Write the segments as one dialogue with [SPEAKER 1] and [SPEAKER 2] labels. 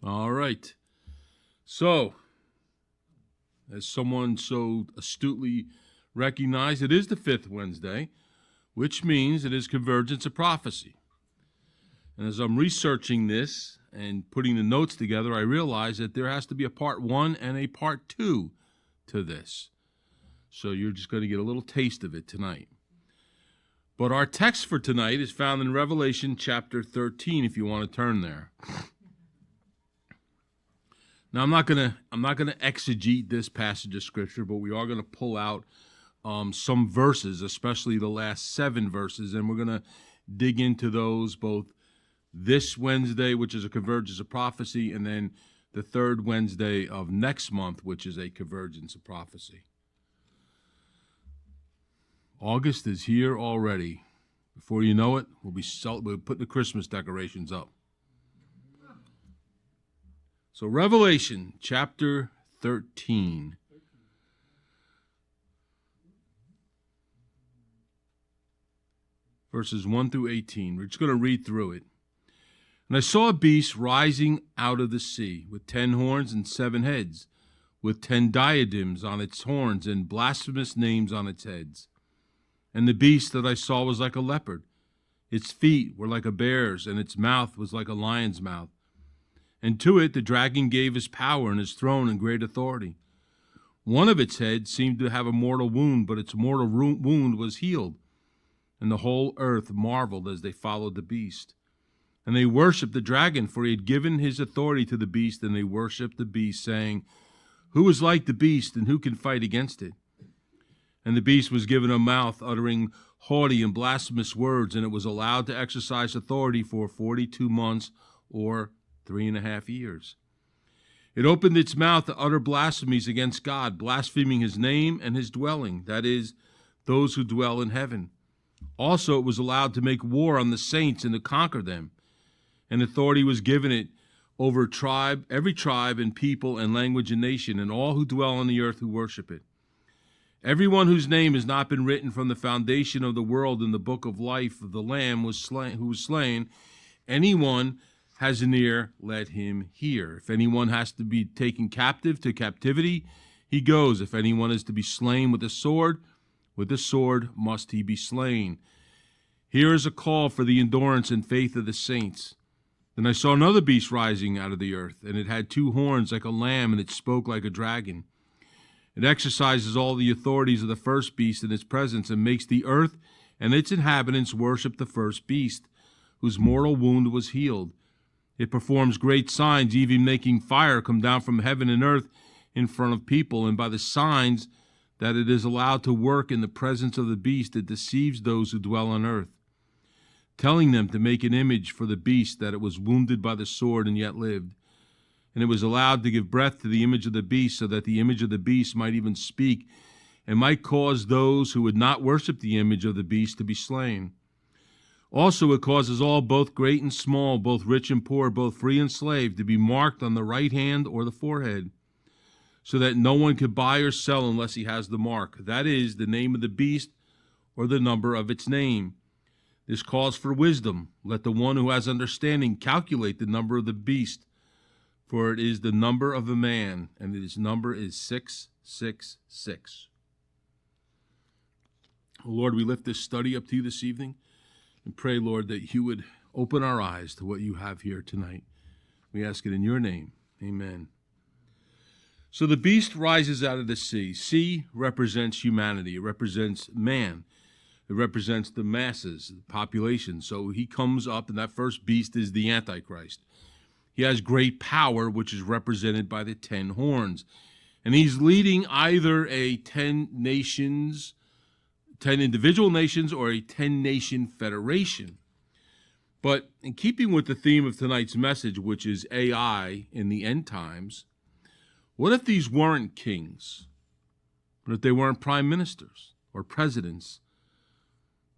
[SPEAKER 1] All right. So, as someone so astutely recognized, it is the fifth Wednesday, which means it is Convergence of Prophecy. And as I'm researching this and putting the notes together, I realize that there has to be a part 1 and a part 2 to this. So you're just going to get a little taste of it tonight. But our text for tonight is found in Revelation chapter 13, if you want to turn there. Now, I'm not going to exegete this passage of Scripture, but we are going to pull out some verses, especially the last 7 verses, and we're going to dig into those both this Wednesday, which is a Convergence of Prophecy, and then the third Wednesday of next month, which is a Convergence of Prophecy. August is here already. Before you know it, we'll put the Christmas decorations up. So Revelation chapter 13. Verses 1 through 18. We're just going to read through it. And I saw a beast rising out of the sea, with 10 horns and 7 heads, with 10 diadems on its horns and blasphemous names on its heads. And the beast that I saw was like a leopard. Its feet were like a bear's, and its mouth was like a lion's mouth. And to it the dragon gave his power and his throne and great authority. One of its heads seemed to have a mortal wound, but its mortal wound was healed. And the whole earth marveled as they followed the beast. And they worshipped the dragon, for he had given his authority to the beast, and they worshipped the beast, saying, Who is like the beast, and who can fight against it? And the beast was given a mouth uttering haughty and blasphemous words, and it was allowed to exercise authority for 42 months, or 3.5 years. It opened its mouth to utter blasphemies against God, blaspheming his name and his dwelling, that is, those who dwell in heaven. Also it was allowed to make war on the saints and to conquer them. And authority was given it over every tribe and people and language and nation, and all who dwell on the earth who worship it. Everyone whose name has not been written from the foundation of the world in the book of life of the Lamb who was slain. Anyone has an ear, let him hear. If anyone has to be taken captive to captivity, he goes. If anyone is to be slain with the sword must he be slain. Here is a call for the endurance and faith of the saints. Then I saw another beast rising out of the earth, and it had 2 horns like a lamb, and it spoke like a dragon. It exercises all the authorities of the first beast in its presence, and makes the earth and its inhabitants worship the first beast, whose mortal wound was healed. It performs great signs, even making fire come down from heaven and earth in front of people, and by the signs that it is allowed to work in the presence of the beast, it deceives those who dwell on earth, telling them to make an image for the beast, that it was wounded by the sword and yet lived. And it was allowed to give breath to the image of the beast, so that the image of the beast might even speak, and might cause those who would not worship the image of the beast to be slain. Also it causes all, both great and small, both rich and poor, both free and slave, to be marked on the right hand or the forehead, so that no one could buy or sell unless he has the mark, that is, the name of the beast or the number of its name. This calls for wisdom. Let the one who has understanding calculate the number of the beast, for it is the number of a man, and his number is 666. Lord, we lift this study up to you this evening, and pray, Lord, that you would open our eyes to what you have here tonight. We ask it in your name. Amen. So the beast rises out of the sea. Sea represents humanity. It represents man. It represents the masses, the population. So he comes up, and that first beast is the Antichrist. He has great power, which is represented by the 10 horns. And he's leading either a 10 individual nations, or a 10-nation federation. But in keeping with the theme of tonight's message, which is AI in the end times, what if these weren't kings? What if they weren't prime ministers or presidents?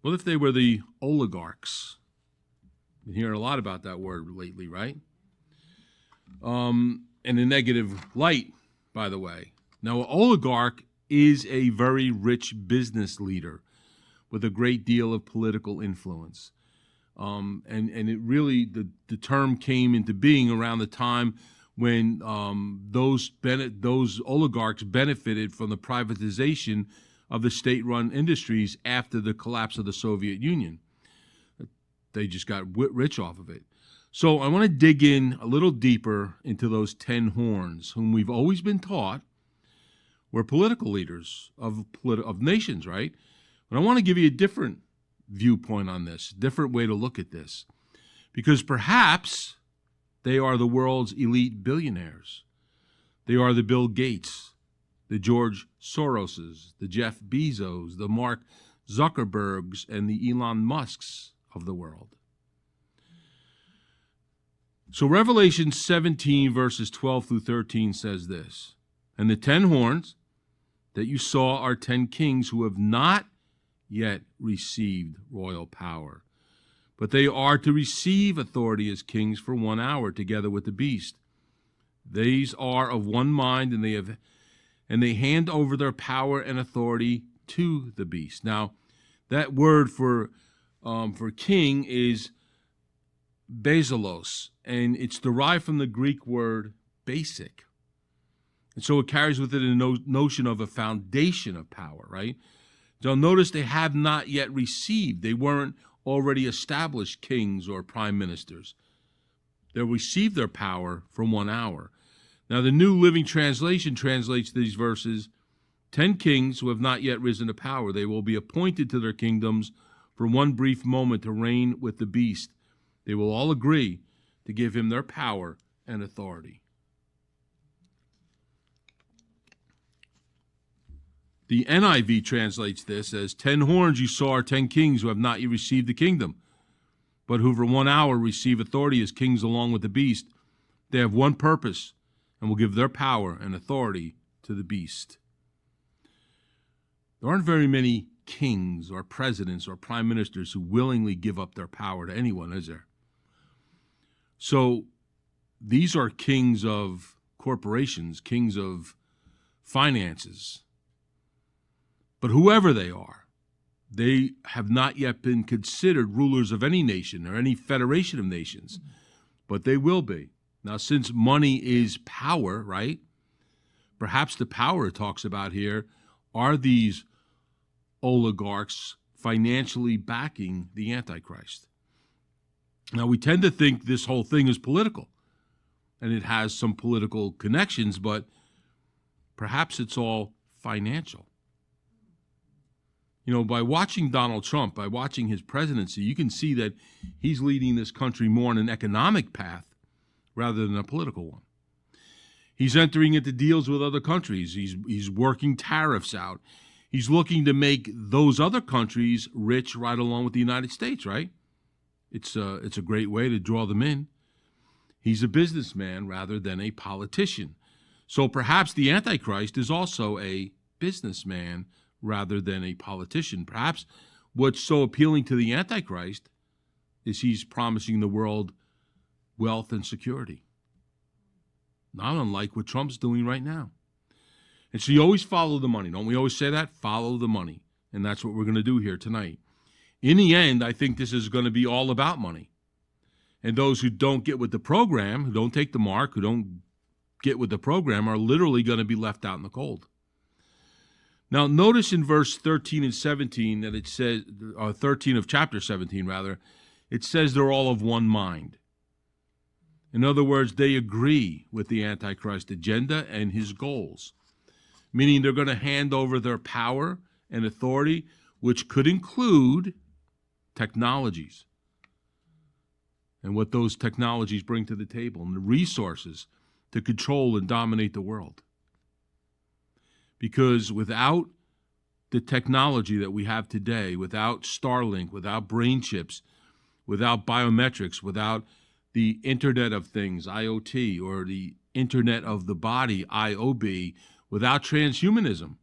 [SPEAKER 1] What if they were the oligarchs? Been hearing a lot about that word lately, right? In a negative light, by the way. Now, an oligarch is a very rich business leader with a great deal of political influence. And it really, the term came into being around the time when those oligarchs benefited from the privatization of the state-run industries after the collapse of the Soviet Union. They just got rich off of it. So I want to dig in a little deeper into those 10 horns, whom we've always been taught were political leaders of nations, right? But I want to give you a different viewpoint on this, different way to look at this, because perhaps they are the world's elite billionaires. They are the Bill Gates, the George Soroses, the Jeff Bezos, the Mark Zuckerbergs, and the Elon Musks of the world. So Revelation 17, verses 12 through 13 says this, "And the 10 horns that you saw are 10 kings who have not yet received royal power, but they are to receive authority as kings for 1 hour together with the beast. These are of one mind, and they hand over their power and authority to the beast." Now, that word for king is basilos, and it's derived from the Greek word basic. And so it carries with it a notion of a foundation of power, right? So notice they have not yet received. They weren't already established kings or prime ministers. They'll receive their power from 1 hour. Now, the New Living Translation translates these verses, 10 kings who have not yet risen to power. They will be appointed to their kingdoms for one brief moment to reign with the beast. They will all agree to give him their power and authority. The NIV translates this as 10 horns you saw are 10 kings who have not yet received the kingdom, but who for 1 hour receive authority as kings along with the beast. They have one purpose and will give their power and authority to the beast. There aren't very many kings or presidents or prime ministers who willingly give up their power to anyone, is there? So these are kings of corporations, kings of finances. But whoever they are, they have not yet been considered rulers of any nation or any federation of nations, but they will be. Now, since money is power, right? Perhaps the power it talks about here are these oligarchs financially backing the Antichrist. Now, we tend to think this whole thing is political, and it has some political connections, but perhaps it's all financial. You know, by watching Donald Trump, by watching his presidency, you can see that he's leading this country more on an economic path rather than a political one. He's entering into deals with other countries. He's working tariffs out. He's looking to make those other countries rich right along with the United States, right? It's a great way to draw them in. He's a businessman rather than a politician. So perhaps the Antichrist is also a businessman rather than a politician. Perhaps what's so appealing to the Antichrist is he's promising the world wealth and security, not unlike what Trump's doing right now. And so you always follow the money. Don't we always say that? Follow the money. And that's what we're going to do here tonight. In the end, I think this is going to be all about money. And those who don't get with the program, who don't take the mark, who don't get with the program, are literally going to be left out in the cold. Now, notice in verse 13 and 17 that it says, 13 of chapter 17, rather, it says they're all of one mind. In other words, they agree with the Antichrist agenda and his goals, meaning they're going to hand over their power and authority, which could include technologies and what those technologies bring to the table and the resources to control and dominate the world. Because without the technology that we have today, without Starlink, without brain chips, without biometrics, without the Internet of Things, IoT, or the Internet of the Body, IOB, without transhumanism,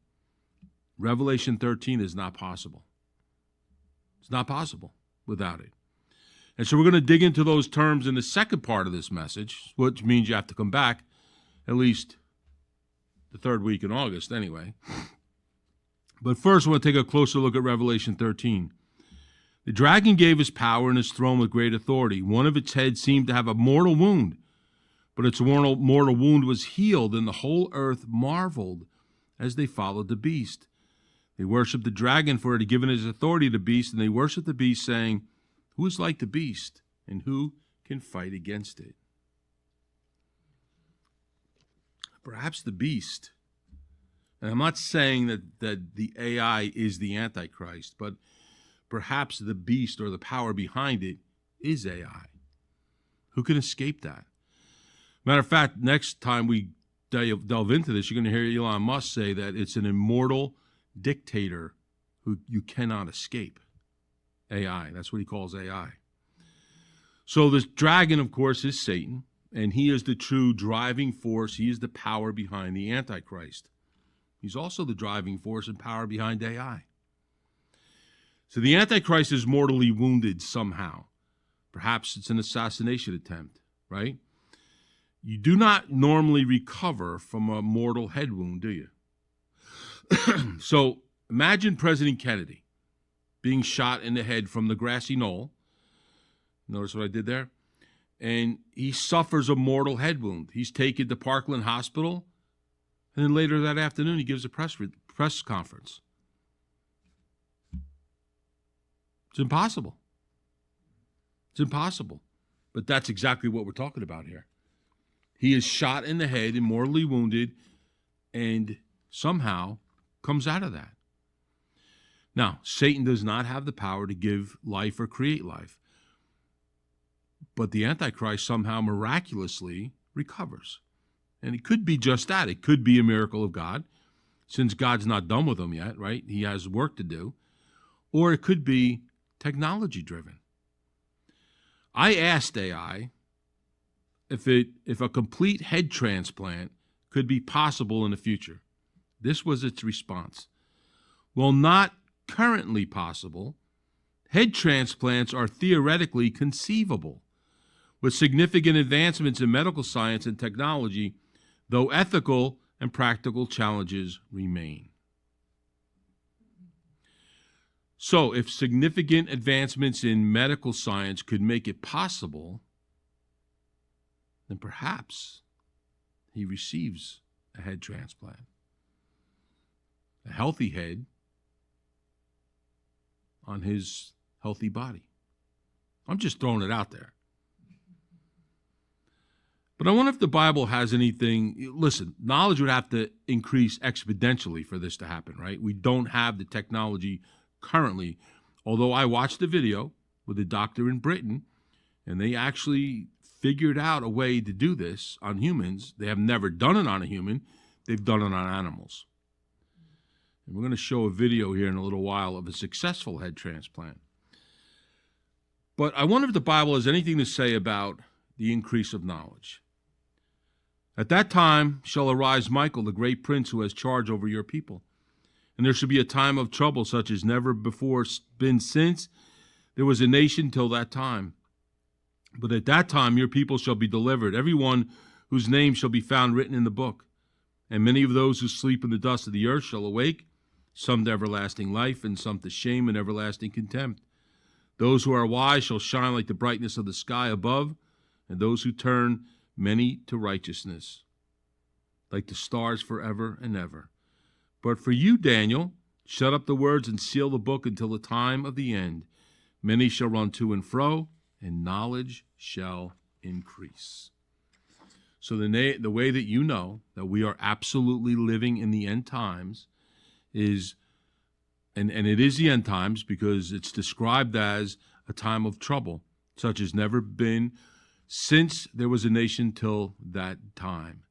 [SPEAKER 1] Revelation 13 is not possible. It's not possible without it. And so we're going to dig into those terms in the second part of this message, which means you have to come back at least the third week in August anyway. But first, I want to take a closer look at Revelation 13. The dragon gave his power and his throne with great authority. One of its heads seemed to have a mortal wound, But its mortal wound was healed, and the whole earth marveled as they followed the beast. They worshipped the dragon, for it had given his authority to the beast, and they worshipped the beast, saying, "Who is like the beast, and who can fight against it?" Perhaps the beast, and I'm not saying that the AI is the Antichrist, but perhaps the beast or the power behind it is AI. Who can escape that? Matter of fact, next time we delve into this, you're going to hear Elon Musk say that it's an immortal dictator who you cannot escape. AI, that's what he calls AI. So this dragon, of course, is Satan, and he is the true driving force. He is the power behind the Antichrist. He's also the driving force and power behind AI. So the Antichrist is mortally wounded somehow. Perhaps it's an assassination attempt, right? You do not normally recover from a mortal head wound, do you? So imagine President Kennedy being shot in the head from the grassy knoll. Notice what I did there? And he suffers a mortal head wound. He's taken to Parkland Hospital, and then later that afternoon he gives a press conference. It's impossible. It's impossible. But that's exactly what we're talking about here. He is shot in the head and mortally wounded, and somehow comes out of that. Now, Satan does not have the power to give life or create life. But the Antichrist somehow miraculously recovers. And it could be just that. It could be a miracle of God, since God's not done with him yet, right? He has work to do. Or it could be technology-driven. I asked AI if a complete head transplant could be possible in the future. This was its response. Well, not currently possible. Head transplants are theoretically conceivable. With significant advancements in medical science and technology, though ethical and practical challenges remain. So, if significant advancements in medical science could make it possible, then perhaps he receives a head transplant. A healthy head on his healthy body. I'm just throwing it out there. But I wonder if the Bible has anything. Listen, knowledge would have to increase exponentially for this to happen, right? We don't have the technology currently, although I watched a video with a doctor in Britain, and they actually figured out a way to do this on humans. They have never done it on a human. They've done it on animals. And we're going to show a video here in a little while of a successful head transplant. But I wonder if the Bible has anything to say about the increase of knowledge. At that time shall arise Michael, the great prince who has charge over your people. And there shall be a time of trouble such as never before been since there was a nation till that time. But at that time your people shall be delivered, every one whose name shall be found written in the book. And many of those who sleep in the dust of the earth shall awake, some to everlasting life, and some to shame and everlasting contempt. Those who are wise shall shine like the brightness of the sky above, and those who turn many to righteousness, like the stars forever and ever. But for you, Daniel, shut up the words and seal the book until the time of the end. Many shall run to and fro, and knowledge shall increase. So the way that you know that we are absolutely living in the end times is, and it is the end times because it's described as a time of trouble, such as never been since there was a nation till that time.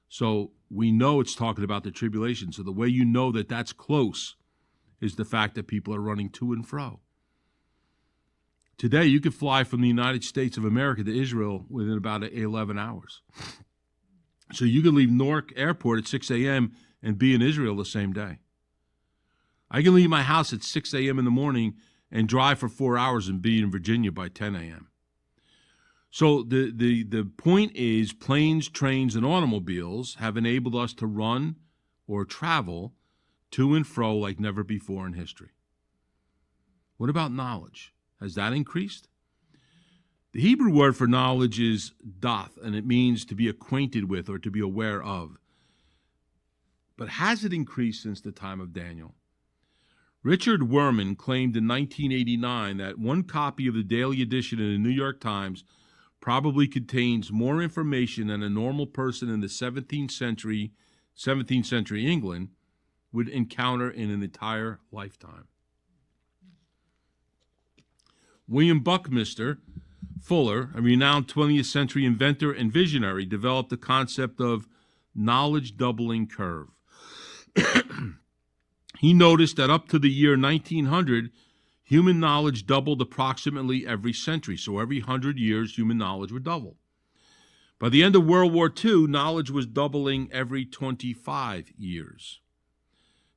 [SPEAKER 1] So we know it's talking about the tribulation. So the way you know that that's close is the fact that people are running to and fro. Today, you could fly from the United States of America to Israel within about 11 hours. So you could leave Newark Airport at 6 a.m. and be in Israel the same day. I can leave my house at 6 a.m. in the morning and drive for 4 hours and be in Virginia by 10 a.m. So the point is planes, trains, and automobiles have enabled us to run or travel to and fro like never before in history. What about knowledge? Has that increased? The Hebrew word for knowledge is doth, and it means to be acquainted with or to be aware of. But has it increased since the time of Daniel? Richard Werman claimed in 1989 that one copy of the daily edition in the New York Times probably contains more information than a normal person in the 17th century England would encounter in an entire lifetime. William Buckminster Fuller, a renowned 20th century inventor and visionary, developed the concept of knowledge doubling curve. He noticed that up to the year 1900, human knowledge doubled approximately every century. So every 100 years, human knowledge would double. By the end of World War II, knowledge was doubling every 25 years.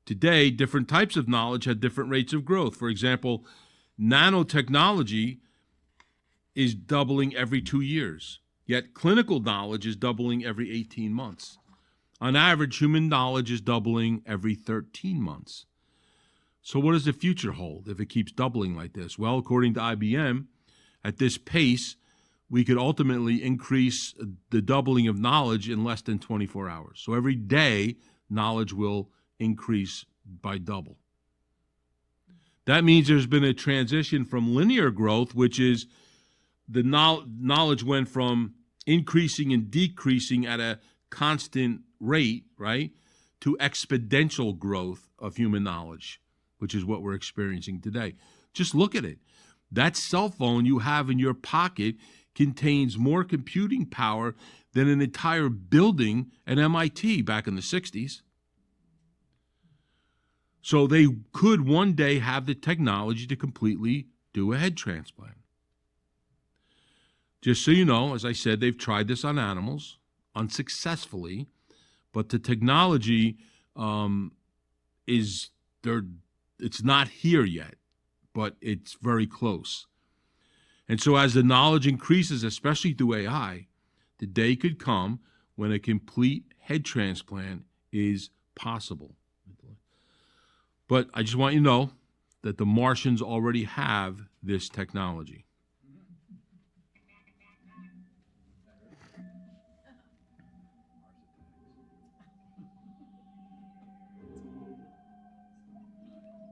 [SPEAKER 1] Today, different types of knowledge had different rates of growth. For example, nanotechnology is doubling every 2 years, yet clinical knowledge is doubling every 18 months. On average, human knowledge is doubling every 13 months. So what does the future hold if it keeps doubling like this? Well, according to IBM, at this pace, we could ultimately increase the doubling of knowledge in less than 24 hours. So every day, knowledge will increase by double. That means there's been a transition from linear growth, which is the knowledge went from increasing and decreasing at a constant rate, right, to exponential growth of human knowledge, which is what we're experiencing today. Just look at it. That cell phone you have in your pocket contains more computing power than an entire building at MIT back in the 60s. So they could one day have the technology to completely do a head transplant. Just so you know, as I said, they've tried this on animals unsuccessfully, but the technology it's not here yet, but it's very close. And so as the knowledge increases, especially through AI, the day could come when a complete head transplant is possible. But I just want you to know that the Martians already have this technology.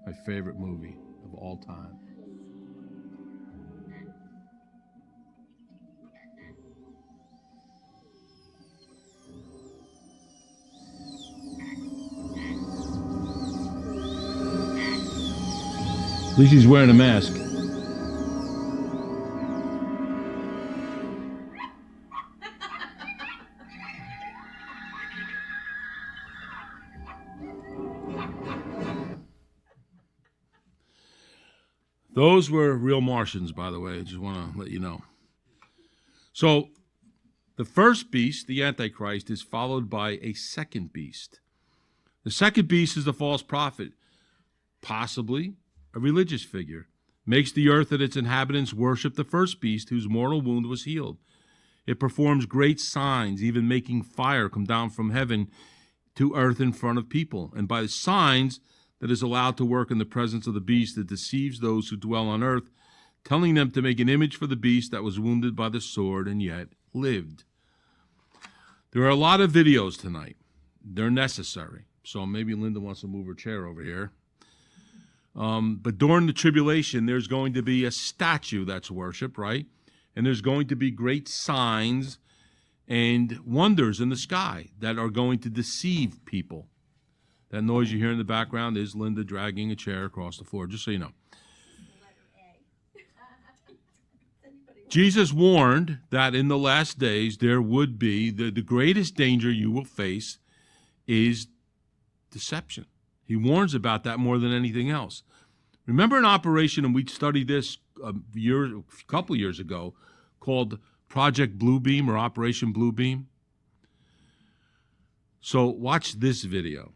[SPEAKER 1] My favorite movie of all time. At least he's wearing a mask. Those were real Martians, by the way. I just want to let you know. So, the first beast, the Antichrist, is followed by a second beast. The second beast is the false prophet, possibly a religious figure, makes the earth and its inhabitants worship the first beast whose mortal wound was healed. It performs great signs, even making fire come down from heaven to earth in front of people. And by the signs that is allowed to work in the presence of the beast, it deceives those who dwell on earth, telling them to make an image for the beast that was wounded by the sword and yet lived. There are a lot of videos tonight. They're necessary. So maybe Linda wants to move her chair over here. But during the tribulation, there's going to be a statue that's worshiped, right? And there's going to be great signs and wonders in the sky that are going to deceive people. That noise you hear in the background is Linda dragging a chair across the floor, just so you know. Jesus warned that in the last days there would be, the greatest danger you will face is deception. He warns about that more than anything else. Remember an operation, and we studied this a couple years ago, called Project Bluebeam or Operation Bluebeam? So watch this video.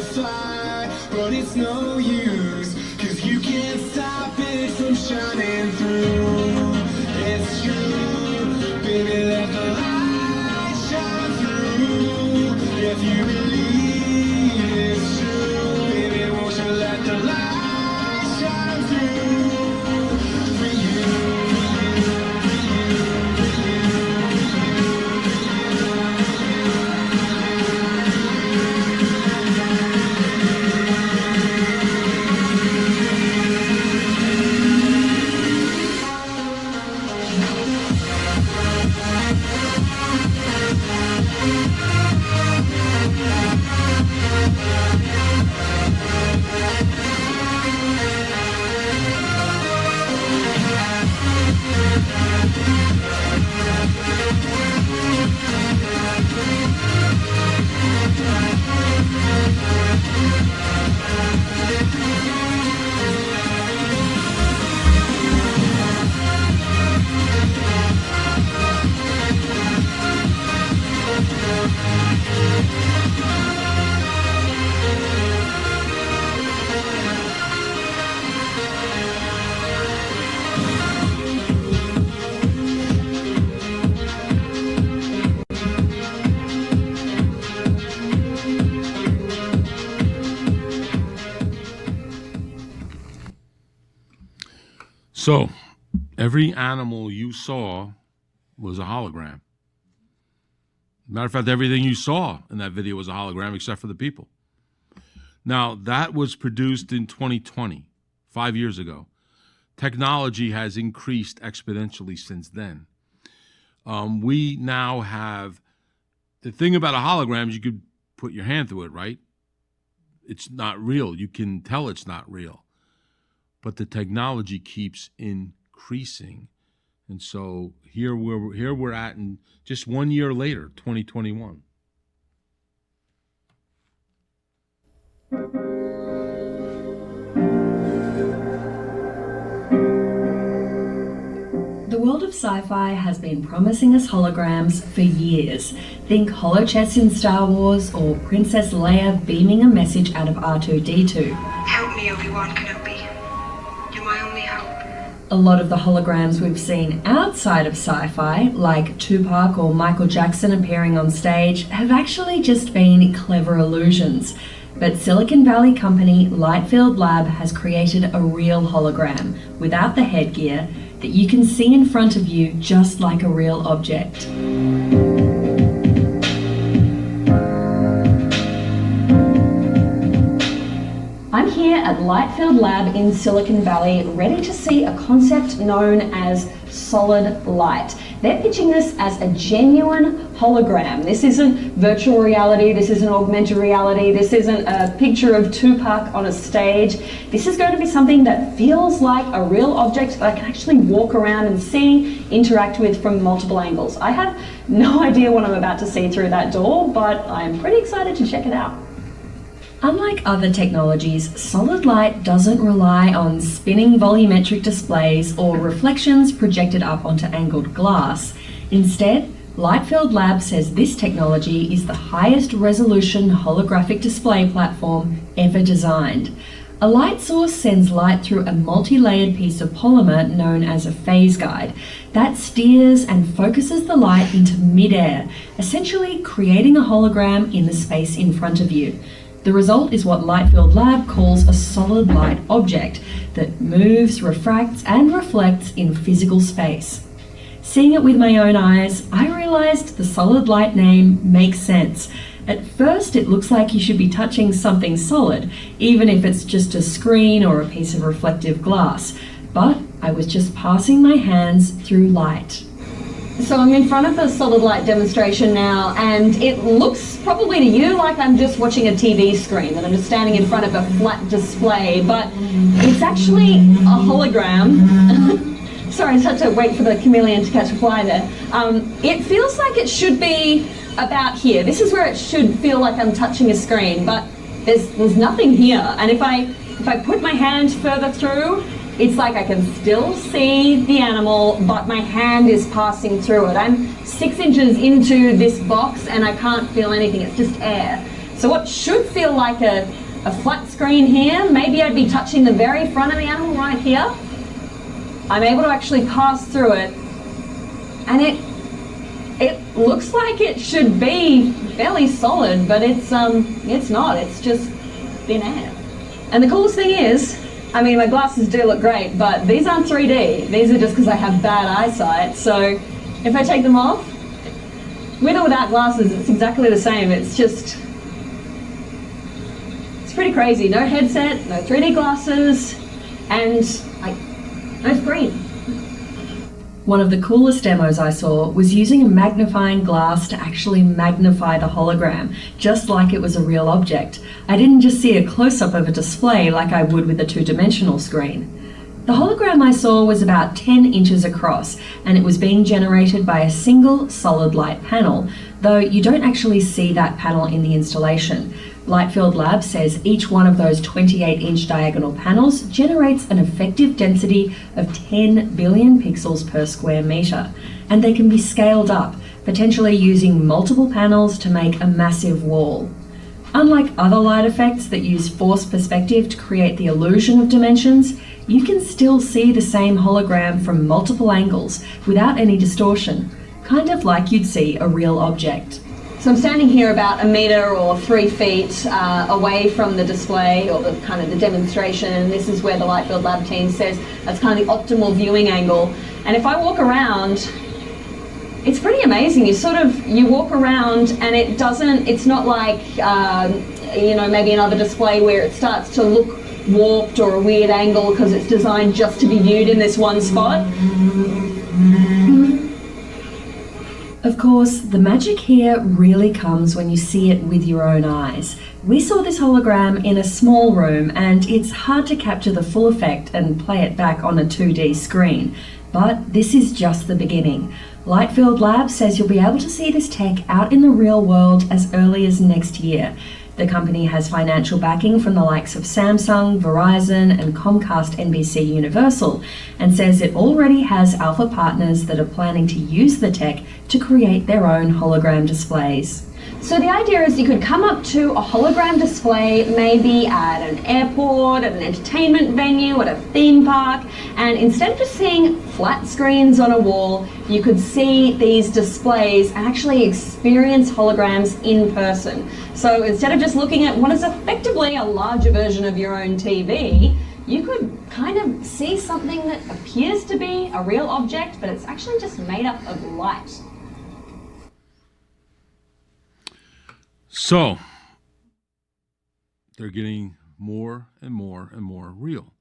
[SPEAKER 2] fly, but it's no use, 'cause you can't stop it from shining through. It's true, baby, let the light shine through. If you believe it's true, baby, won't you let the light shine through for you.
[SPEAKER 1] So, every animal you saw was a hologram. Matter of fact, everything you saw in that video was a hologram except for the people. Now, that was produced in 2020, 5 years ago. Technology has increased exponentially since then. We now have, the thing about a hologram is you could put your hand through it, right? It's not real. You can tell it's not real. But the technology keeps increasing. And so here we're at in just 1 year later, 2021.
[SPEAKER 3] The world of sci-fi has been promising us holograms for years. Think holochess in Star Wars or Princess Leia beaming a message out of R2-D2.
[SPEAKER 4] Help me, Obi-Wan Kenobi. You're my only hope.
[SPEAKER 3] A lot of the holograms we've seen outside of sci-fi, like Tupac or Michael Jackson appearing on stage, have actually just been clever illusions. But Silicon Valley company Lightfield Lab has created a real hologram, without the headgear, that you can see in front of you just like a real object. I'm here at Lightfield Lab in Silicon Valley, ready to see a concept known as solid light. They're pitching this as a genuine hologram. This isn't virtual reality, this isn't augmented reality, this isn't a picture of Tupac on a stage. This is going to be something that feels like a real object that I can actually walk around and see, interact with from multiple angles. I have no idea what I'm about to see through that door, but I'm pretty excited to check it out. Unlike other technologies, solid light doesn't rely on spinning volumetric displays or reflections projected up onto angled glass. Instead, Lightfield Lab says this technology is the highest resolution holographic display platform ever designed. A light source sends light through a multi-layered piece of polymer known as a phase guide that steers and focuses the light into mid-air, essentially creating a hologram in the space in front of you. The result is what Lightfield Lab calls a solid light object that moves, refracts, and reflects in physical space. Seeing it with my own eyes, I realized the solid light name makes sense. At first, it looks like you should be touching something solid, even if it's just a screen or a piece of reflective glass. But I was just passing my hands through light. So I'm in front of the solid light demonstration now, and it looks probably to you like I'm just watching a TV screen, that I'm just standing in front of a flat display, but it's actually a hologram. Sorry, I just had to wait for the chameleon to catch a fly there. It feels like it should be about here. This is where it should feel like I'm touching a screen, but there's nothing here. And if I put my hand further through, it's like I can still see the animal, but my hand is passing through it. I'm 6 inches into this box and I can't feel anything, it's just air. So what should feel like a flat screen here, maybe I'd be touching the very front of the animal right here. I'm able to actually pass through it, and it looks like it should be fairly solid, but it's not. It's just thin air. And the coolest thing is, I mean, my glasses do look great, but these aren't 3D. These are just because I have bad eyesight. So if I take them off, with or without glasses, it's exactly the same. It's just, it's pretty crazy. No headset, no 3D glasses, and no screen. One of the coolest demos I saw was using a magnifying glass to actually magnify the hologram, just like it was a real object. I didn't just see a close-up of a display like I would with a two-dimensional screen. The hologram I saw was about 10 inches across, and it was being generated by a single solid light panel, though you don't actually see that panel in the installation. Lightfield Lab says each one of those 28-inch diagonal panels generates an effective density of 10 billion pixels per square meter, and they can be scaled up, potentially using multiple panels to make a massive wall. Unlike other light effects that use forced perspective to create the illusion of dimensions, you can still see the same hologram from multiple angles without any distortion, kind of like you'd see a real object. So I'm standing here about 1 meter or 3 feet away from the display, or the kind of the demonstration. This is where the Lightfield Lab team says that's kind of the optimal viewing angle. And if I walk around, it's pretty amazing. You walk around and it's not like, maybe another display where it starts to look warped or a weird angle because it's designed just to be viewed in this one spot. Of course, the magic here really comes when you see it with your own eyes. We saw this hologram in a small room, and it's hard to capture the full effect and play it back on a 2D screen. But this is just the beginning. Lightfield Lab says you'll be able to see this tech out in the real world as early as next year. The company has financial backing from the likes of Samsung, Verizon, and Comcast NBC Universal, and says it already has alpha partners that are planning to use the tech to create their own hologram displays. So the idea is you could come up to a hologram display maybe at an airport, at an entertainment venue, at a theme park, and instead of just seeing flat screens on a wall, you could see these displays and actually experience holograms in person. So instead of just looking at what is effectively a larger version of your own TV, you could kind of see something that appears to be a real object, but it's actually just made up of light.
[SPEAKER 1] So, they're getting more and more and more real.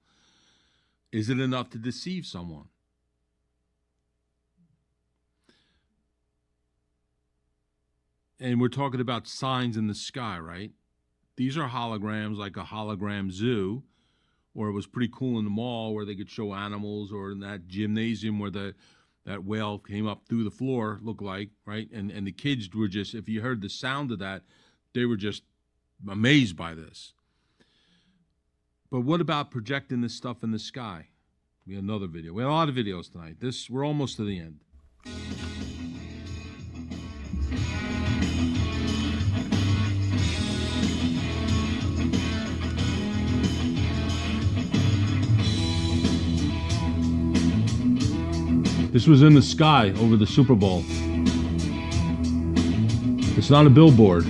[SPEAKER 1] Is it enough to deceive someone? And we're talking about signs in the sky, right? These are holograms, like a hologram zoo, or it was pretty cool in the mall where they could show animals, or in that gymnasium where that whale came up through the floor, looked like, right? And the kids were just, if you heard the sound of that, they were just amazed by this. But what about projecting this stuff in the sky? We have another video. We have a lot of videos tonight. We're almost to the end. This was in the sky over the Super Bowl. It's not a billboard.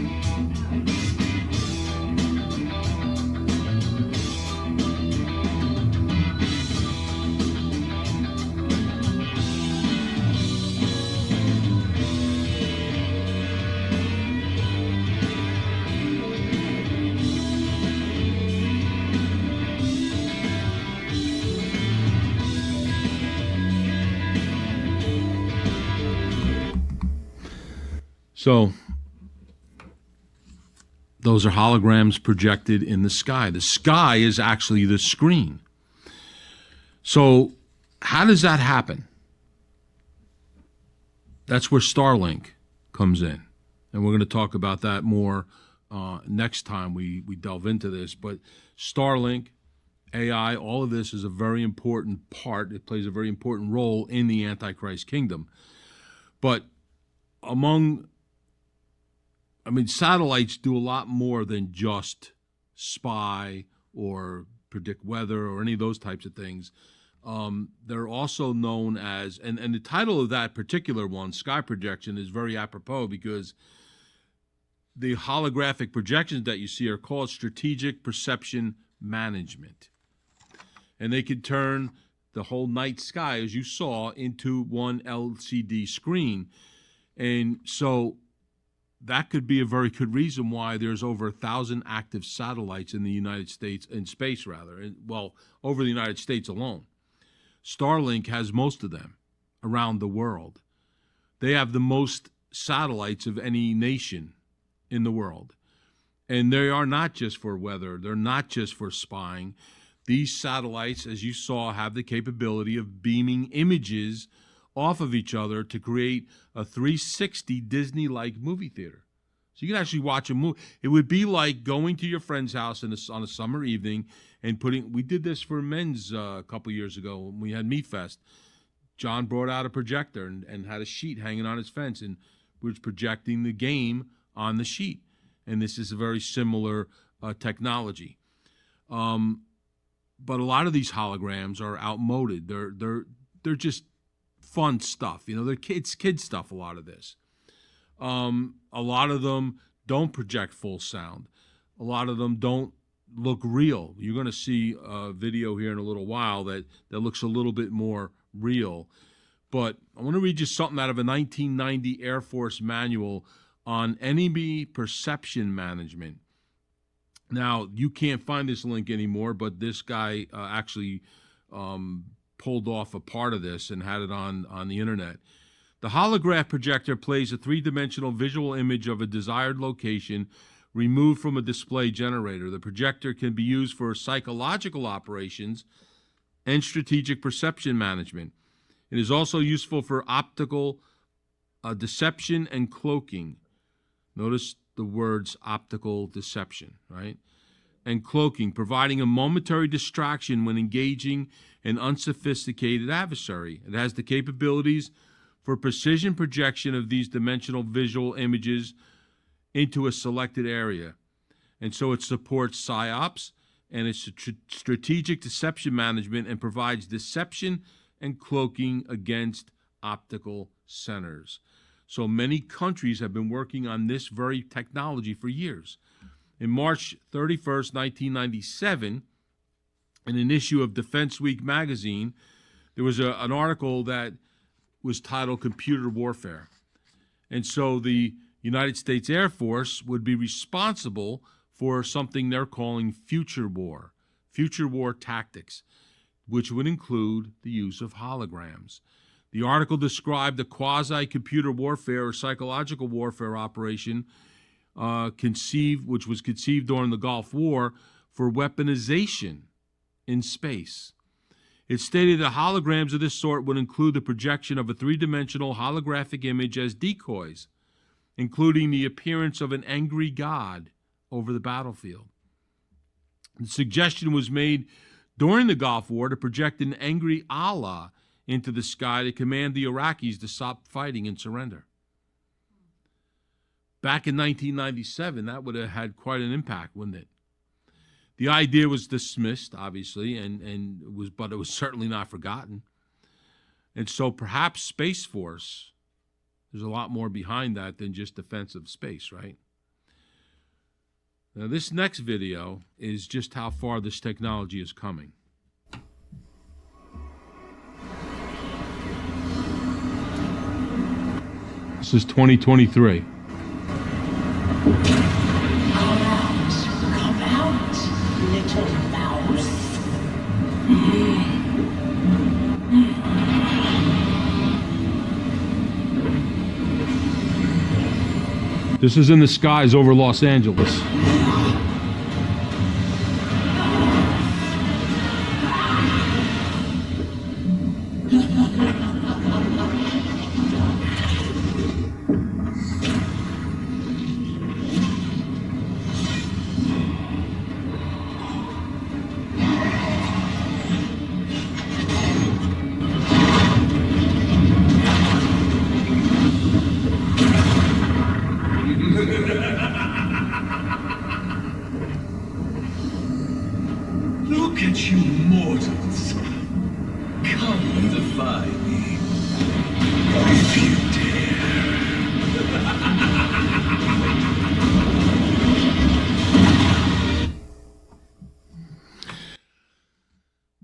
[SPEAKER 1] So, those are holograms projected in the sky. The sky is actually the screen. So, how does that happen? That's where Starlink comes in. And we're going to talk about that more next time we delve into this. But Starlink, AI, all of this is a very important part. It plays a very important role in the Antichrist kingdom. But among I mean, satellites do a lot more than just spy or predict weather or any of those types of things. They're also known as, and the title of that particular one, Sky Projection, is very apropos because the holographic projections that you see are called strategic perception management. And they could turn the whole night sky, as you saw, into one LCD screen. And so that could be a very good reason why there's over 1,000 active satellites in the United States, in space rather, well, over the United States alone. Starlink has most of them around the world. They have the most satellites of any nation in the world. And they are not just for weather. They're not just for spying. These satellites, as you saw, have the capability of beaming images off of each other to create a 360 Disney-like movie theater. So you can actually watch a movie. It would be like going to your friend's house on a summer evening and we did this for men's a couple years ago when we had Meat Fest. John brought out a projector and had a sheet hanging on his fence and was projecting the game on the sheet. And this is a very similar technology. But a lot of these holograms are outmoded. They're just fun stuff. You know, they're kid stuff, a lot of this. A lot of them don't project full sound. A lot of them don't look real. You're going to see a video here in a little while that looks a little bit more real. But I want to read you something out of a 1990 Air Force manual on enemy perception management. Now, you can't find this link anymore, but this guy actually pulled off a part of this and had it on the internet. The holograph projector plays a three-dimensional visual image of a desired location removed from a display generator. The projector can be used for psychological operations and strategic perception management. It is also useful for optical deception and cloaking. Notice the words optical deception, right? And cloaking, providing a momentary distraction when engaging an unsophisticated adversary. It has the capabilities for precision projection of these dimensional visual images into a selected area. And so it supports PSYOPs and it's strategic deception management and provides deception and cloaking against optical centers. So many countries have been working on this very technology for years. In March 31st, 1997, in an issue of Defense Week magazine, there was an article that was titled Computer Warfare. And so the United States Air Force would be responsible for something they're calling future war tactics, which would include the use of holograms. The article described a quasi-computer warfare or psychological warfare operation which was conceived during the Gulf War for weaponization in space. It stated that holograms of this sort would include the projection of a three-dimensional holographic image as decoys, including the appearance of an angry god over the battlefield. The suggestion was made during the Gulf War to project an angry Allah into the sky to command the Iraqis to stop fighting and surrender. Back in 1997, that would have had quite an impact, wouldn't it? The idea was dismissed, obviously, but it was certainly not forgotten. And so perhaps Space Force, there's a lot more behind that than just defense of space, right? Now, this next video is just how far this technology is coming. This is 2023.
[SPEAKER 5] Come out, little mouse.
[SPEAKER 1] This is in the skies over Los Angeles.
[SPEAKER 2] Look at you mortals. Come and defy me. If you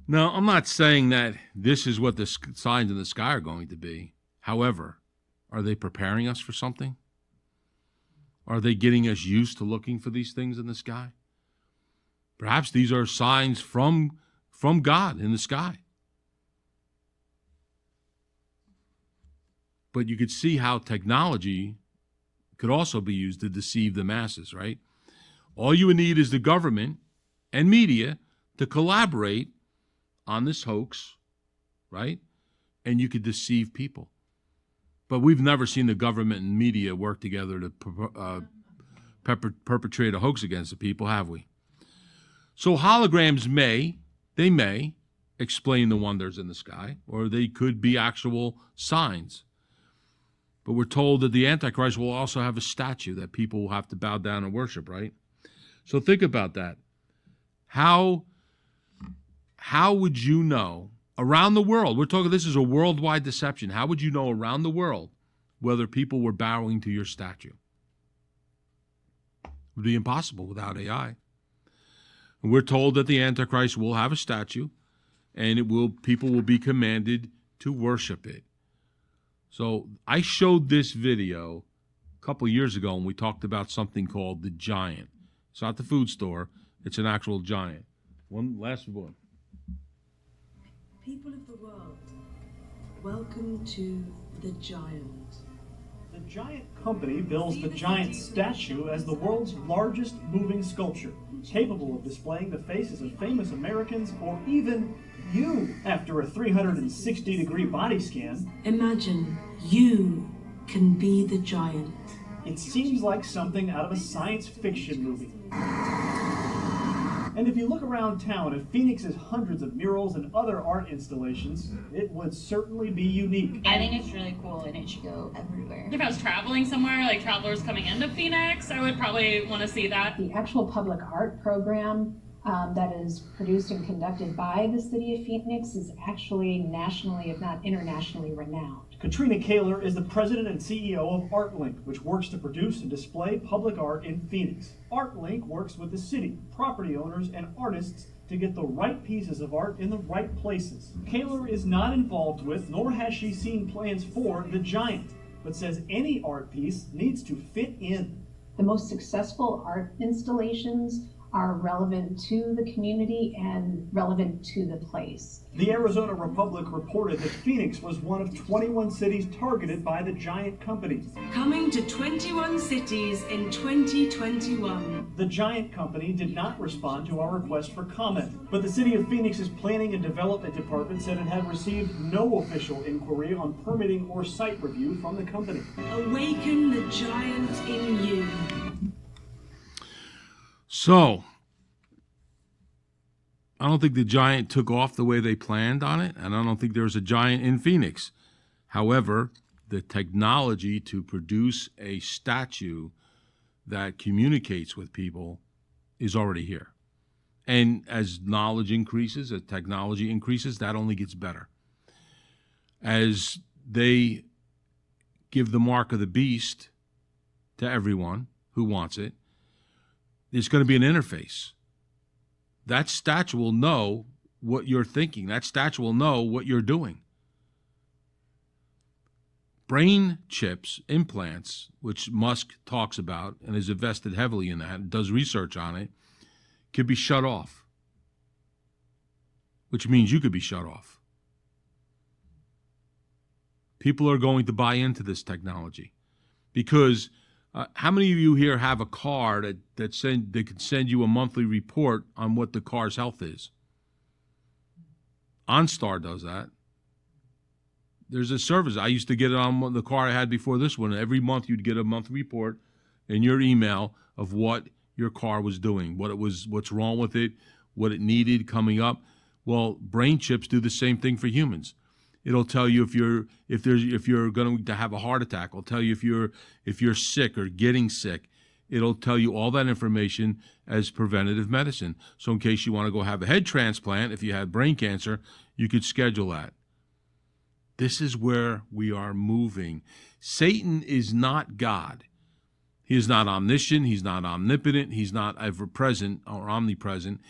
[SPEAKER 1] Now, I'm not saying that this is what the signs in the sky are going to be. However, are they preparing us for something? Are they getting us used to looking for these things in the sky? Perhaps these are signs from God in the sky. But you could see how technology could also be used to deceive the masses, right? All you would need is the government and media to collaborate on this hoax, right? And you could deceive people. But we've never seen the government and media work together to perpetrate a hoax against the people, have we? So holograms may explain the wonders in the sky, or they could be actual signs. But we're told that the Antichrist will also have a statue that people will have to bow down and worship, right? So think about that. How would you know around the world? We're talking, this is a worldwide deception. How would you know around the world whether people were bowing to your statue? It would be impossible without AI. And we're told that the Antichrist will have a statue, and people will be commanded to worship it. So I showed this video a couple years ago, and we talked about something called the giant. It's not the food store. It's an actual giant. One last one.
[SPEAKER 6] People of the world, welcome to the giant.
[SPEAKER 7] The Giant Company bills the giant statue as the world's largest moving sculpture, capable of displaying the faces of famous Americans or even you after a 360-degree body scan.
[SPEAKER 6] Imagine you can be the giant.
[SPEAKER 7] It seems like something out of a science fiction movie. And if you look around town at Phoenix's hundreds of murals and other art installations, it would certainly be unique.
[SPEAKER 8] I think it's really cool and it should go everywhere.
[SPEAKER 9] If I was traveling somewhere, like travelers coming into Phoenix, I would probably want to see that.
[SPEAKER 10] The actual public art program that is produced and conducted by the city of Phoenix is actually nationally, if not internationally, renowned.
[SPEAKER 7] Katrina Kaler is the president and CEO of ArtLink, which works to produce and display public art in Phoenix. ArtLink works with the city, property owners, and artists to get the right pieces of art in the right places. Kaler is not involved with, nor has she seen plans for, the giant, but says any art piece needs to fit in.
[SPEAKER 10] The most successful art installations are relevant to the community and relevant to the place.
[SPEAKER 7] The Arizona Republic reported that Phoenix was one of 21 cities targeted by the Giant Company.
[SPEAKER 6] Coming to 21 cities in 2021.
[SPEAKER 7] The Giant Company did not respond to our request for comment, but the City of Phoenix's Planning and Development Department said it had received no official inquiry on permitting or site review from the company.
[SPEAKER 6] Awaken the giant in you.
[SPEAKER 1] So, I don't think the giant took off the way they planned on it, and I don't think there's a giant in Phoenix. However, the technology to produce a statue that communicates with people is already here. And as knowledge increases, as technology increases, that only gets better. As they give the mark of the beast to everyone who wants it, there's going to be an interface. That statue will know what you're thinking. That statue will know what you're doing. Brain chips, implants, which Musk talks about and is invested heavily in that, does research on it, could be shut off, which means you could be shut off. People are going to buy into this technology because how many of you here have a car that can send you a monthly report on what the car's health is? OnStar does that. There's a service. I used to get it on the car I had before this one. Every month you'd get a monthly report in your email of what your car was doing, what's wrong with it, what it needed coming up. Well, brain chips do the same thing for humans. It'll tell you if you're going to have a heart attack. It'll tell you if you're sick or getting sick. it'll tell you all that information as preventative medicine. So in case you want to go have a head transplant, if you had brain cancer, you could schedule that. This is where we are moving. Satan is not God. He is not omniscient. He's not omnipotent. He's not ever present or omnipresent.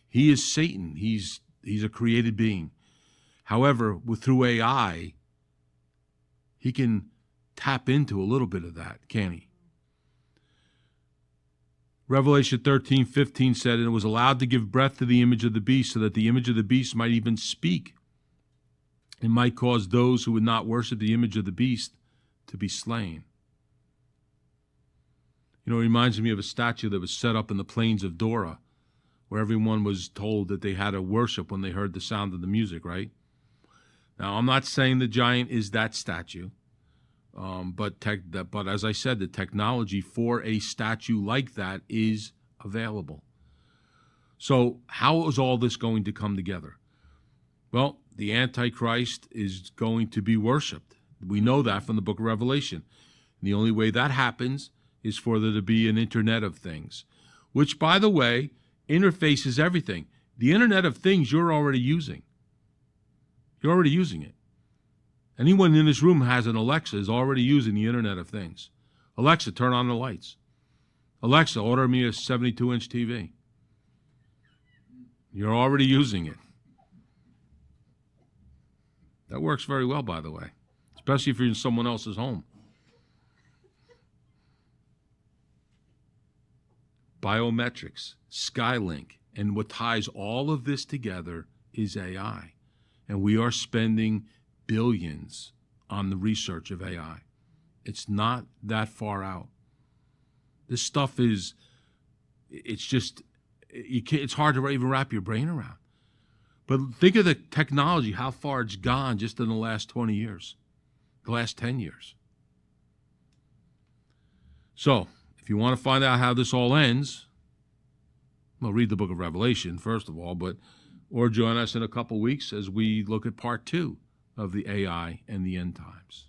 [SPEAKER 1] He is Satan. He's a created being. However, through AI, he can tap into a little bit of that, can he? Revelation 13:15 said, and it was allowed to give breath to the image of the beast, so that the image of the beast might even speak. It might cause those who would not worship the image of the beast to be slain. You know, it reminds me of a statue that was set up in the plains of Dora, where everyone was told that they had to worship when they heard the sound of the music, right? Now, I'm not saying the giant is that statue, but as I said, the technology for a statue like that is available. So how is all this going to come together? Well, the Antichrist is going to be worshipped. We know that from the book of Revelation. And the only way that happens is for there to be an Internet of Things, which, by the way, interfaces everything. The Internet of Things you're already using. You're already using it. Anyone in this room who has an Alexa is already using the Internet of Things. Alexa, turn on the lights. Alexa, order me a 72-inch TV. You're already using it. That works very well, by the way, especially if you're in someone else's home. Biometrics, Skylink, and what ties all of this together is AI. And we are spending billions on the research of AI. It's not that far out. This stuff is, it's hard to even wrap your brain around. But think of the technology, how far it's gone just in the last 20 years, the last 10 years. So, if you want to find out how this all ends, well, read the book of Revelation, first of all, or join us in a couple weeks as we look at part 2 of the AI and the end times.